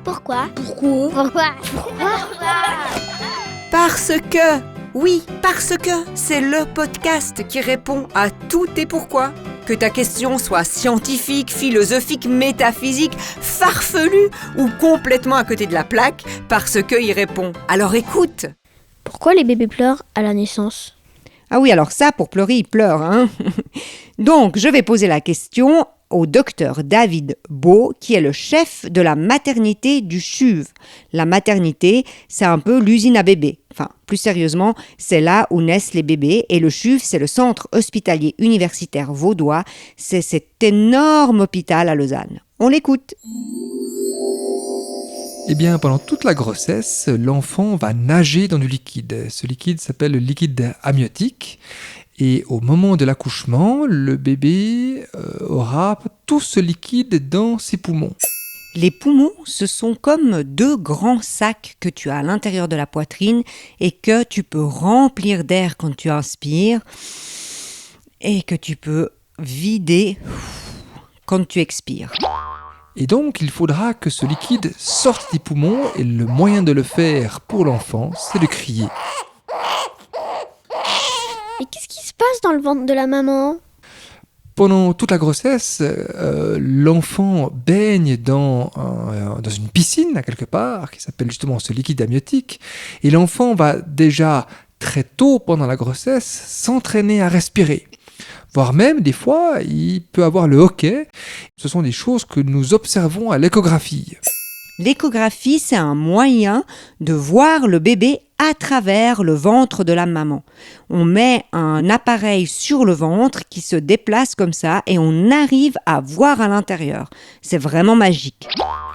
Pourquoi? Parce que c'est le podcast qui répond à tous tes pourquoi. Que ta question soit scientifique, philosophique, métaphysique, farfelue ou complètement à côté de la plaque, parce qu'il répond. Alors écoute. Pourquoi les bébés pleurent à la naissance? Ah oui, alors ça, pour pleurer, ils pleurent, hein. Donc, je vais poser la question au docteur David Beau, qui est le chef de la maternité du CHUV. La maternité, c'est un peu l'usine à bébés. Enfin, plus sérieusement, c'est là où naissent les bébés. Et le CHUV, c'est le centre hospitalier universitaire vaudois. C'est cet énorme hôpital à Lausanne. On l'écoute. Eh bien, pendant toute la grossesse, l'enfant va nager dans du liquide. Ce liquide s'appelle le liquide amniotique. Et au moment de l'accouchement, le bébé aura tout ce liquide dans ses poumons. Les poumons, ce sont comme deux grands sacs que tu as à l'intérieur de la poitrine et que tu peux remplir d'air quand tu inspires et que tu peux vider quand tu expires. Et donc, il faudra que ce liquide sorte des poumons et le moyen de le faire pour l'enfant, c'est de crier. Et qu'est-ce qui se passe dans le ventre de la maman? Pendant toute la grossesse, l'enfant baigne dans une piscine, à quelque part, qui s'appelle justement ce liquide amniotique. Et l'enfant va déjà, très tôt pendant la grossesse, s'entraîner à respirer. Voire même, des fois, il peut avoir le hoquet. Ce sont des choses que nous observons à l'échographie. L'échographie, c'est un moyen de voir le bébé à travers le ventre de la maman. On met un appareil sur le ventre qui se déplace comme ça et on arrive à voir à l'intérieur. C'est vraiment magique.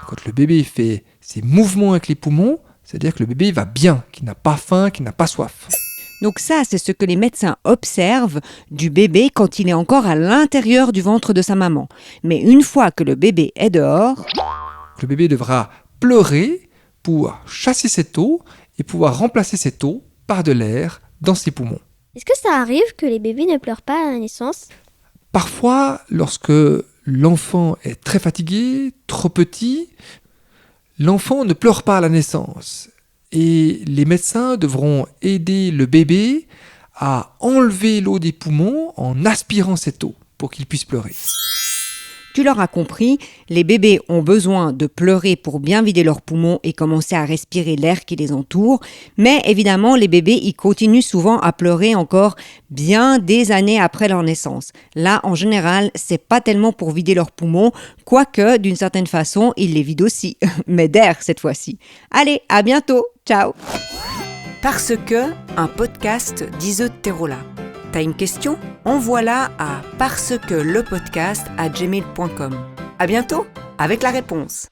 Quand le bébé fait ses mouvements avec les poumons, c'est-à-dire que le bébé va bien, qu'il n'a pas faim, qu'il n'a pas soif. Donc ça, c'est ce que les médecins observent du bébé quand il est encore à l'intérieur du ventre de sa maman. Mais une fois que le bébé est dehors, le bébé devra pleurer pour chasser cette eau et pouvoir remplacer cette eau par de l'air dans ses poumons. Est-ce que ça arrive que les bébés ne pleurent pas à la naissance? Parfois, lorsque l'enfant est très fatigué, trop petit, l'enfant ne pleure pas à la naissance. Et les médecins devront aider le bébé à enlever l'eau des poumons en aspirant cette eau pour qu'il puisse pleurer. Tu l'auras compris, les bébés ont besoin de pleurer pour bien vider leurs poumons et commencer à respirer l'air qui les entoure. Mais évidemment, les bébés, ils continuent souvent à pleurer encore bien des années après leur naissance. Là, en général, c'est pas tellement pour vider leurs poumons, quoique, d'une certaine façon, ils les vident aussi. Mais d'air, cette fois-ci. Allez, à bientôt. Ciao. Parce que, un podcast d'Iseut Terola. T'as une question? Envoie-la à parcequelepodcast@gmail.com. À bientôt avec la réponse.